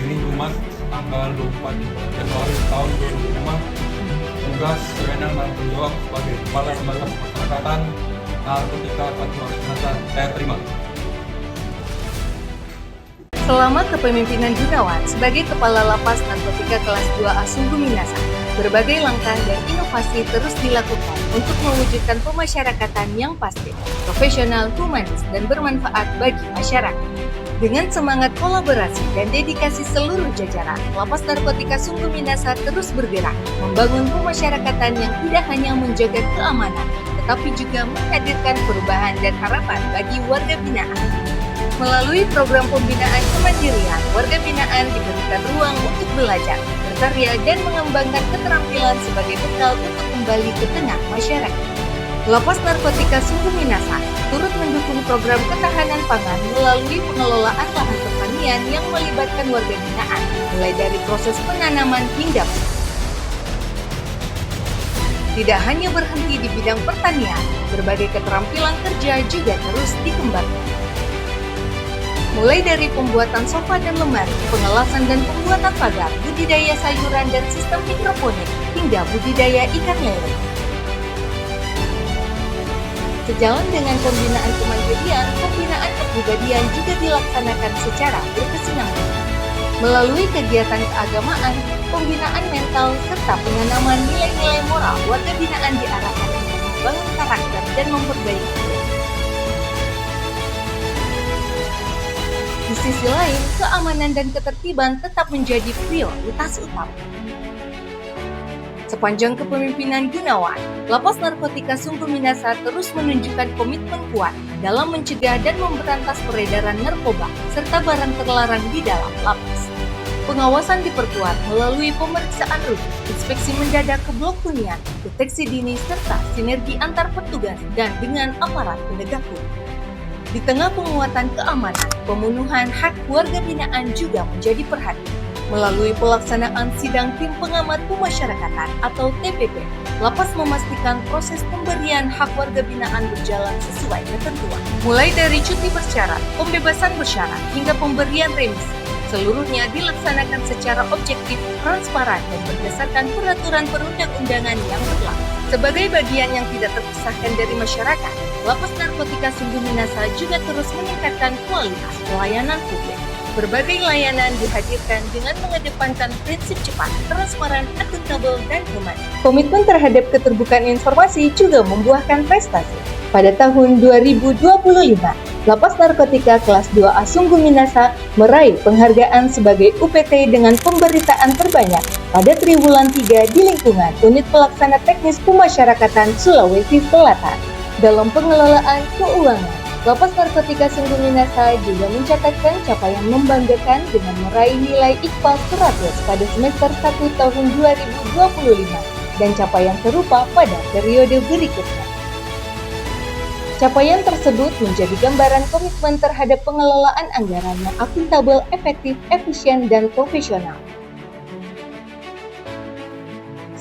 hari ini Jumat tanggal 24 Februari tahun 2005. Tugas, kewenangan, dan tanggung jawab sebagai Kepala Lembaga Pemasyarakatan Narkotika Kelas 2 saya terima. Selama kepemimpinan Gunawan sebagai Kepala Lapas Narkotika Kelas 2A Sungguh Minasa, berbagai langkah dan inovasi terus dilakukan untuk mewujudkan pemasyarakatan yang pasti, profesional, humanis, dan bermanfaat bagi masyarakat. Dengan semangat kolaborasi dan dedikasi seluruh jajaran, Lapas Narkotika Sungguh Minasa terus bergerak, membangun pemasyarakatan yang tidak hanya menjaga keamanan, tetapi juga menghadirkan perubahan dan harapan bagi warga binaan. Melalui program pembinaan kemandirian, warga binaan diberikan ruang untuk belajar, berkarya, dan mengembangkan keterampilan sebagai bekal untuk kembali ke tengah masyarakat. Lapas Narkotika Sungguh Minasa turut mendukung program ketahanan pangan melalui pengelolaan lahan pertanian yang melibatkan warga binaan, mulai dari proses penanaman hingga panen. Tidak hanya berhenti di bidang pertanian, berbagai keterampilan kerja juga terus dikembangkan. Mulai dari pembuatan sofa dan lemari, pengelasan dan pembuatan pagar, budidaya sayuran dan sistem hidroponik, hingga budidaya ikan lele. Sejalan dengan pembinaan kemandirian, pembinaan kepribadian juga dilaksanakan secara berkesinambungan. Melalui kegiatan keagamaan, pembinaan mental, serta penanaman nilai-nilai moral, warga binaan diarahkan untuk membangun karakter dan memperbaiki diri. Di sisi lain, keamanan dan ketertiban tetap menjadi prioritas utama. Sepanjang kepemimpinan Gunawan, Lapas Narkotika Sungguh Minasa terus menunjukkan komitmen kuat dalam mencegah dan memberantas peredaran narkoba serta barang terlarang di dalam lapas. Pengawasan diperkuat melalui pemeriksaan rutin, inspeksi mendadak ke blok hunian, deteksi dini, serta sinergi antar petugas dan dengan aparat penegak hukum. Di tengah penguatan keamanan, pemenuhan hak warga binaan juga menjadi perhatian. Melalui pelaksanaan sidang tim pengamat pemasyarakatan atau TPP, Lapas memastikan proses pemberian hak warga binaan berjalan sesuai ketentuan. Mulai dari cuti bersyarat, pembebasan bersyarat, hingga pemberian remisi, seluruhnya dilaksanakan secara objektif, transparan, dan berdasarkan peraturan perundang-undangan yang berlaku. Sebagai bagian yang tidak terpisahkan dari masyarakat, Lapas Narkotika Sungguh Minasa juga terus meningkatkan kualitas pelayanan publik. Berbagai layanan dihadirkan dengan mengedepankan prinsip cepat, transparan, akuntabel, dan human. Komitmen terhadap keterbukaan informasi juga membuahkan prestasi. Pada tahun 2025, Lapas Narkotika Kelas 2A Sungguh Minasa meraih penghargaan sebagai UPT dengan pemberitaan terbanyak pada triwulan 3 di lingkungan Unit Pelaksana Teknis Pemasyarakatan Sulawesi Selatan. Dalam pengelolaan keuangan, Lapas Narkotika Sungguh Minasa juga mencatatkan capaian membanggakan dengan meraih nilai IKPAS 100 pada semester 1 tahun 2025 dan capaian serupa pada periode berikutnya. Capaian tersebut menjadi gambaran komitmen terhadap pengelolaan anggaran yang akuntabel, efektif, efisien, dan profesional.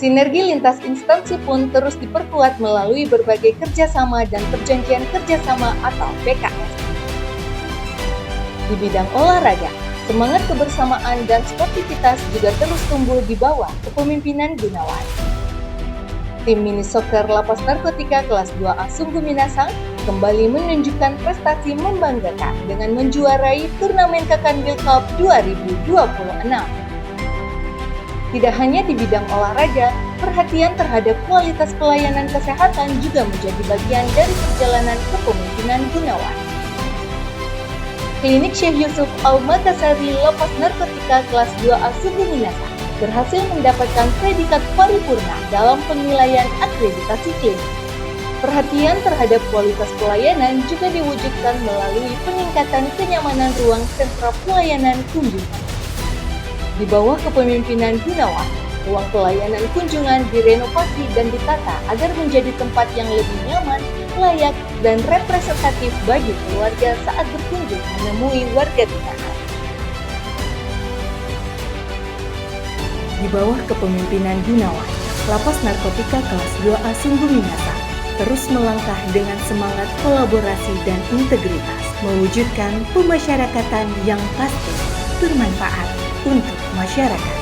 Sinergi lintas instansi pun terus diperkuat melalui berbagai kerjasama dan perjanjian kerjasama atau PKS. Di bidang olahraga, semangat kebersamaan dan sportivitas juga terus tumbuh di bawah kepemimpinan Gunawan. Tim mini soccer Lapas Narkotika Kelas 2A Sungguh Minasa kembali menunjukkan prestasi membanggakan dengan menjuarai turnamen Kakanwil Cup 2026. Tidak hanya di bidang olahraga, perhatian terhadap kualitas pelayanan kesehatan juga menjadi bagian dari perjalanan kepemimpinan Gunawan. Klinik Syekh Yusuf Al-Matasari Lapas Narkotika Kelas 2A Sungguh Minasa berhasil mendapatkan predikat paripurna dalam penilaian akreditasi klinik. Perhatian terhadap kualitas pelayanan juga diwujudkan melalui peningkatan kenyamanan ruang sentra pelayanan kunjungan. Di bawah kepemimpinan Gunawan, ruang pelayanan kunjungan direnovasi dan ditata agar menjadi tempat yang lebih nyaman, layak, dan representatif bagi keluarga saat berkunjung menemui warga binaan. Di bawah kepemimpinan Gunawan, Lapas Narkotika Kelas 2A Sungguh Minasa terus melangkah dengan semangat kolaborasi dan integritas, mewujudkan pemasyarakatan yang pasti, bermanfaat, untuk masyarakat.